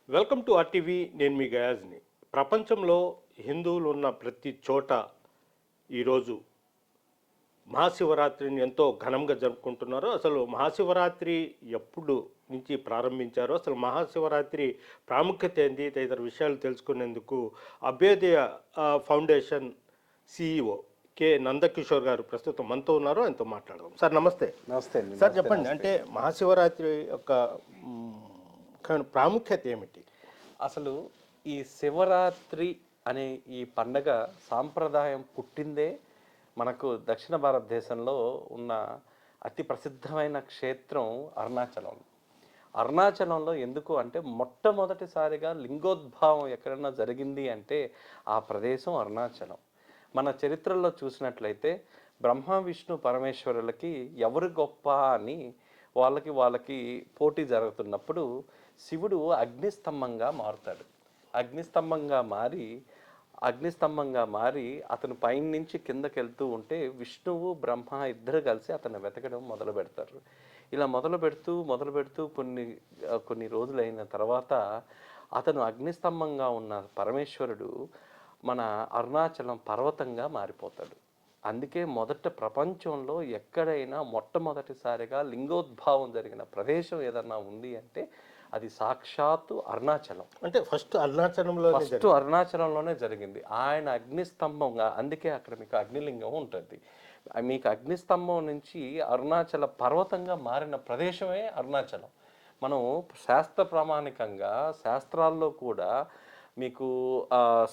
Welcome to RTV. నేను మీ గయాజ్ని. ప్రపంచంలో హిందువులు ఉన్న ప్రతి చోట ఈరోజు మహాశివరాత్రిని ఎంతో ఘనంగా జరుపుకుంటున్నారు. అసలు మహాశివరాత్రి ఎప్పుడు నుంచి ప్రారంభించారో, అసలు మహాశివరాత్రి ప్రాముఖ్యత ఏంది, తదితర విషయాలు తెలుసుకునేందుకు అభ్యుదయ ఫౌండేషన్ సిఇఓ కె నందకిషోర్ గారు ప్రస్తుతం మనతో ఉన్నారు. ఆయనతో మాట్లాడదాం. సార్ నమస్తే. నమస్తే అండి. సార్ చెప్పండి, అంటే మహాశివరాత్రి యొక్క ప్రాముఖ్యత ఏమిటి? అసలు ఈ శివరాత్రి అనే ఈ పండగ సాంప్రదాయం పుట్టిందే మనకు దక్షిణ భారతదేశంలో ఉన్న అతి ప్రసిద్ధమైన క్షేత్రం అరుణాచలం. అరుణాచలంలో ఎందుకు అంటే మొట్టమొదటిసారిగా లింగోద్భావం ఎక్కడన్నా జరిగింది అంటే ఆ ప్రదేశం అరుణాచలం. మన చరిత్రలో చూసినట్లయితే బ్రహ్మ విష్ణు పరమేశ్వరులకి ఎవరు గొప్ప అని వాళ్ళకి పోటీ జరుగుతున్నప్పుడు శివుడు అగ్నిస్తంభంగా మారుతాడు. అగ్నిస్తంభంగా మారి అతను పైన నుంచి కిందకి వెళ్తూ ఉంటే విష్ణువు బ్రహ్మ ఇద్దరు కలిసి అతను వెతకడం మొదలు పెడతారు. ఇలా మొదలు పెడుతూ కొన్ని రోజులైన తర్వాత అతను అగ్నిస్తంభంగా ఉన్న పరమేశ్వరుడు మన అరుణాచలం పర్వతంగా మారిపోతాడు. అందుకే మొదట ప్రపంచంలో ఎక్కడైనా మొట్టమొదటిసారిగా లింగోద్భావం జరిగిన ప్రదేశం ఏదన్నా ఉంది అంటే అది సాక్షాత్తు అరుణాచలం. అంటే ఫస్ట్ అరుణాచలంలోనే జరిగింది. ఆయన అగ్నిస్తంభంగా, అందుకే అక్కడ మీకు అగ్నిలింగం ఉంటుంది. మీకు అగ్నిస్తంభం నుంచి అరుణాచల పర్వతంగా మారిన ప్రదేశమే అరుణాచలం. మనం ప్రామాణికంగా శాస్త్రాల్లో కూడా మీకు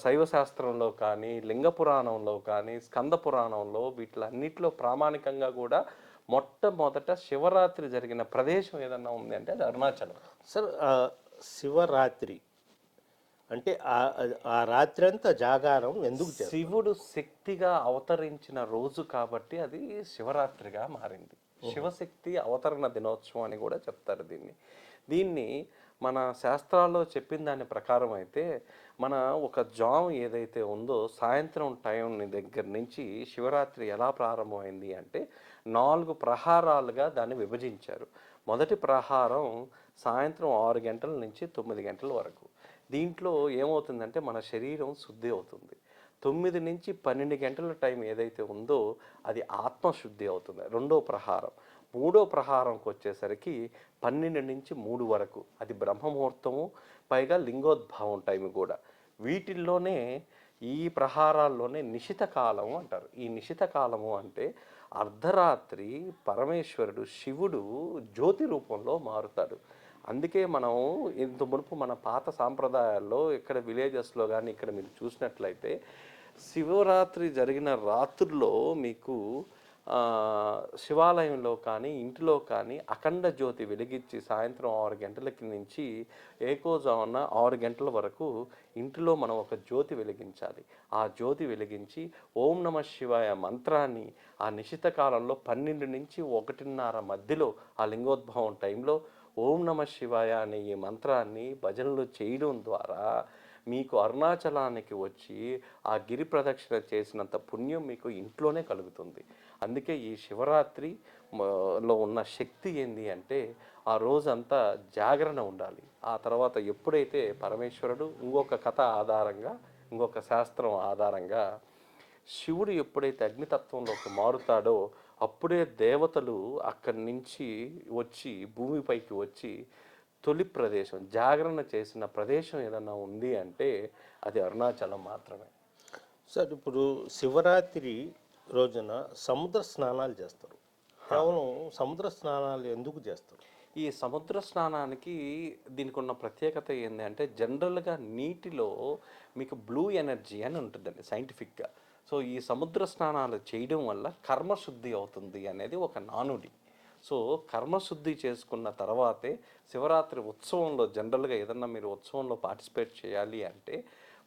శైవ శాస్త్రంలో కానీ, లింగ పురాణంలో కానీ, స్కంద పురాణంలో వీటిలన్నిటిలో ప్రామాణికంగా కూడా మొట్టమొదట శివరాత్రి జరిగిన ప్రదేశం ఏదన్నా ఉంది అంటే అది అరుణాచలం. సార్, శివరాత్రి అంటే ఆ రాత్రి అంతా జాగారం ఎందుకు? శివుడు శక్తిగా అవతరించిన రోజు కాబట్టి అది శివరాత్రిగా మారింది. శివశక్తి అవతరణ దినోత్సవం అని కూడా చెప్తారు దీన్ని మన శాస్త్రాల్లో చెప్పిన దాని ప్రకారం అయితే మన ఒక జామ్ ఏదైతే ఉందో సాయంత్రం టైం దగ్గర నుంచి శివరాత్రి ఎలా ప్రారంభమైంది అంటే 4 ప్రహారాలుగా దాన్ని విభజించారు. మొదటి ప్రహారం సాయంత్రం 6 గంటల నుంచి 9 గంటల వరకు. దీంట్లో ఏమవుతుందంటే మన శరీరం శుద్ధి అవుతుంది. 9 నుంచి 12 గంటల టైం ఏదైతే ఉందో అది ఆత్మశుద్ధి అవుతుంది. రెండో ప్రహారం. మూడో ప్రహారంకి వచ్చేసరికి 12 నుంచి 3 వరకు అది బ్రహ్మముహూర్తము, పైగా లింగోద్భావం టైం కూడా. వీటిల్లోనే ఈ ప్రహారాల్లోనే నిశిత కాలం అంటారు. ఈ నిశిత కాలము అంటే అర్ధరాత్రి పరమేశ్వరుడు శివుడు జ్యోతి రూపంలో మారుతాడు. అందుకే మనం ఇంత మునుపు మన పాత సాంప్రదాయాల్లో ఇక్కడ విలేజెస్లో కానీ ఇక్కడ మీరు చూసినట్లయితే శివరాత్రి జరిగిన రాత్రుల్లో మీకు శివాలయంలో కానీ ఇంటిలో కానీ అఖండ జ్యోతి వెలిగించి సాయంత్రం 6 గంటలకి నుంచి ఏకోజామున 6 గంటల వరకు ఇంటిలో మనం ఒక జ్యోతి వెలిగించాలి. ఆ జ్యోతి వెలిగించి ఓం నమ శివాయ మంత్రాన్ని ఆ నిశిత కాలంలో 12 నుంచి 1:30 మధ్యలో ఆ లింగోద్భవం టైంలో ఓం నమ శివాయ అనే ఈ మంత్రాన్ని భజనలు చేయడం ద్వారా మీకు అరుణాచలానికి వచ్చి ఆ గిరి ప్రదక్షిణ చేసినంత పుణ్యం మీకు ఇంట్లోనే కలుగుతుంది. అందుకే ఈ శివరాత్రిలో ఉన్న శక్తి ఏంది అంటే ఆ రోజంతా జాగరణ ఉండాలి. ఆ తర్వాత ఎప్పుడైతే పరమేశ్వరుడు ఇంకొక కథ ఆధారంగా, ఇంకొక శాస్త్రం ఆధారంగా శివుడు ఎప్పుడైతే అగ్నితత్వంలోకి మారుతాడో అప్పుడే దేవతలు అక్కడి నుంచి వచ్చి భూమిపైకి వచ్చి తొలి ప్రదేశం జాగరణ చేసిన ప్రదేశం ఏదన్నా ఉంది అంటే అది అరుణాచలం మాత్రమే. సార్, ఇప్పుడు శివరాత్రి రోజున సముద్ర స్నానాలు చేస్తారు. కేవలం సముద్ర స్నానాలు ఎందుకు చేస్తారు? ఈ సముద్ర స్నానానికి దీనికి ఉన్న ప్రత్యేకత ఏంటి అంటే జనరల్గా నీటిలో మీకు బ్లూ ఎనర్జీ అని ఉంటుందండి సైంటిఫిక్గా. సో ఈ సముద్ర స్నానాలు చేయడం వల్ల కర్మశుద్ధి అవుతుంది అనేది ఒక నానుడి. సో కర్మశుద్ధి చేసుకున్న తర్వాతే శివరాత్రి ఉత్సవంలో జనరల్గా ఏదన్నా మీరు ఉత్సవంలో పార్టిసిపేట్ చేయాలి అంటే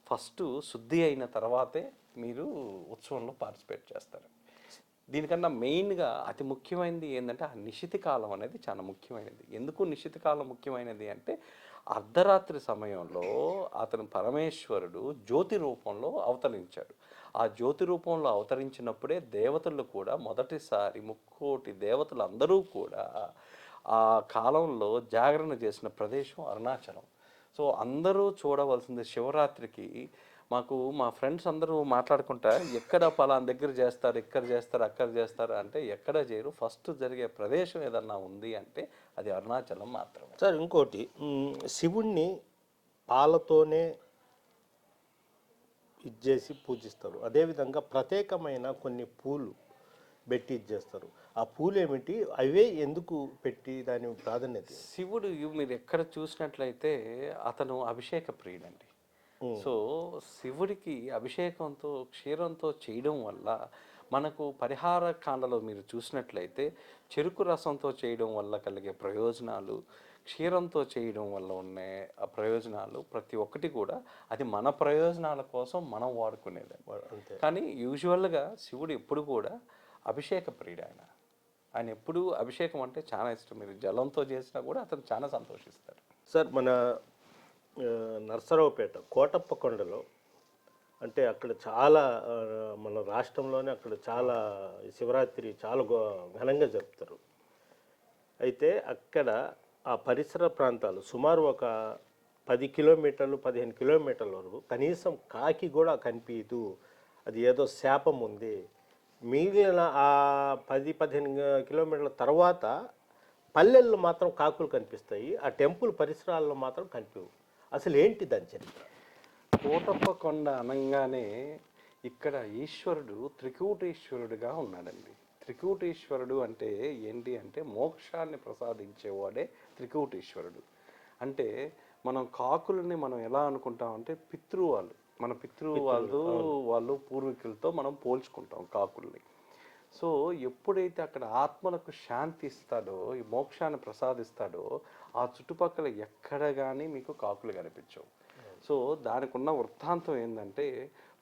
ఫస్ట్ శుద్ధి అయిన తర్వాతే మీరు ఉత్సవంలో పార్టిసిపేట్ చేస్తారు. దీనికన్నా మెయిన్గా అతి ముఖ్యమైనది ఏంటంటే ఆ నిశితి కాలం అనేది చాలా ముఖ్యమైనది. ఎందుకు నిశితి కాలం ముఖ్యమైనది అంటే అర్ధరాత్రి సమయంలో అతను పరమేశ్వరుడు జ్యోతి రూపంలో అవతరించాడు. ఆ జ్యోతి రూపంలో అవతరించినప్పుడే దేవతలు కూడా మొదటిసారి 3,000,000 దేవతలు అందరూ కూడా ఆ కాలంలో జాగరణ చేసిన ప్రదేశం అరుణాచలం. సో అందరూ చూడవలసింది శివరాత్రికి. మాకు మా ఫ్రెండ్స్ అందరూ మాట్లాడుకుంటా ఎక్కడ పలానా దగ్గర చేస్తారు, ఇక్కడ చేస్తారు, అక్కడ చేస్తారు అంటే ఎక్కడ చేయరు. ఫస్ట్ జరిగే ప్రదేశం ఏదన్నా ఉంది అంటే అది అరుణాచలం మాత్రమే. సార్ ఇంకోటి, శివుణ్ణి పాలతోనే ఇచ్చేసి పూజిస్తారు. అదేవిధంగా ప్రత్యేకమైన కొన్ని పూలు పెట్టి ఇచ్చేస్తారు. ఆ పూలు ఏమిటి, అవే ఎందుకు పెట్టి దాని ప్రాధాన్యత? శివుడు మీరు ఎక్కడ చూసినట్లయితే అతను అభిషేక ప్రియుడండి. సో శివుడికి అభిషేకంతో క్షీరంతో చేయడం వల్ల మనకు పరిహార కాండలో మీరు చూసినట్లయితే చెరుకు రసంతో చేయడం వల్ల కలిగే ప్రయోజనాలు, క్షీరంతో చేయడం వల్ల ఉండే ఆ ప్రయోజనాలు ప్రతి ఒక్కటి కూడా అది మన ప్రయోజనాల కోసం మనం వాడుకునేది. అంతే. కానీ యూజువల్గా శివుడు ఎప్పుడు కూడా అభిషేక ప్రియుడు. ఆయన ఎప్పుడు అభిషేకం అంటే చాలా ఇష్టం. మీరు జలంతో చేసినా కూడా అతను చాలా సంతోషిస్తాడు. సార్ మన నర్సరావుపేట కోటప్ప కొండలో అంటే అక్కడ చాలా మన రాష్ట్రంలోనే అక్కడ చాలా శివరాత్రి చాలా ఘనంగా జరుపుతారు. అయితే అక్కడ ఆ పరిసర ప్రాంతాలు సుమారు ఒక 10 కిలోమీటర్లు 15 కిలోమీటర్ల వరకు కనీసం కాకి కూడా కనిపించదు. అది ఏదో శాపం ఉంది. మిగిలిన ఆ 10-15 కిలోమీటర్ల తర్వాత పల్లెల్లో మాత్రం కాకులు కనిపిస్తాయి. ఆ టెంపుల్ పరిసరాల్లో మాత్రం కనిపించవు. అసలు ఏంటి దాని చరిత్ర? కోటప్ప కొండ అనగానే ఇక్కడ ఈశ్వరుడు త్రికూటేశ్వరుడుగా ఉన్నాడండి. త్రికూటేశ్వరుడు అంటే ఏంటి అంటే మోక్షాన్ని ప్రసాదించేవాడే త్రికూటేశ్వరుడు. అంటే మనం కాకులని మనం ఎలా అనుకుంటామంటే పితృవాళ్ళు, మన వాళ్ళు పూర్వీకులతో మనం పోల్చుకుంటాం కాకుల్ని. సో ఎప్పుడైతే అక్కడ ఆత్మలకు శాంతి ఇస్తాడో, ఈ మోక్షాన్ని ప్రసాదిస్తాడో ఆ చుట్టుపక్కల ఎక్కడ కానీ మీకు కాకులు కనిపించవు. సో దానికి ఉన్న వృత్తాంతం ఏంటంటే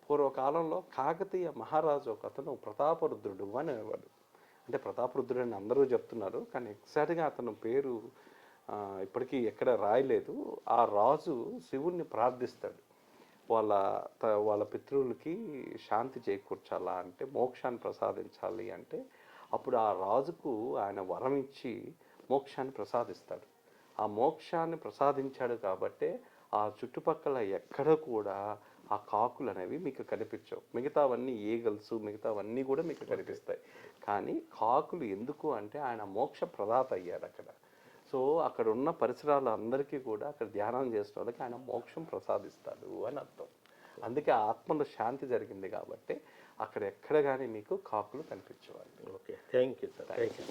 పూర్వకాలంలో కాకతీయ మహారాజు ఒక అతను ప్రతాపరుద్రుడు అనేవాడు. అంటే ప్రతాపరుద్రుడు అని అందరూ చెప్తున్నారు, కానీ ఎగ్జాక్ట్గా అతను పేరు ఇప్పటికీ ఎక్కడ రాయలేదు. ఆ రాజు శివుణ్ణి ప్రార్థిస్తాడు, వాళ్ళ పితృవులకి శాంతి చేకూర్చాలా అంటే, మోక్షాన్ని ప్రసాదించాలి అంటే, అప్పుడు ఆ రాజుకు ఆయన వరం ఇచ్చి మోక్షాన్ని ప్రసాదిస్తాడు. ఆ మోక్షాన్ని ప్రసాదించాడు కాబట్టే ఆ చుట్టుపక్కల ఎక్కడ కూడా ఆ కాకులు అనేవి మీకు కనిపించవు. మిగతావన్నీ ఈగల్స్ మిగతావన్నీ కూడా మీకు కనిపిస్తాయి. కానీ కాకులు ఎందుకు అంటే ఆయన మోక్ష ప్రదాత అయ్యాడు అక్కడ. సో అక్కడ ఉన్న పరిసరాలు అందరికీ కూడా అక్కడ ధ్యానం చేసిన వాళ్ళకి ఆయన మోక్షం ప్రసాదిస్తాడు అని అర్థం. అందుకే ఆత్మలో శాంతి జరిగింది కాబట్టి అక్కడ ఎక్కడ కానీ మీకు కాకులు కనిపించేవాళ్ళు. Okay, thank you sir. Thank you.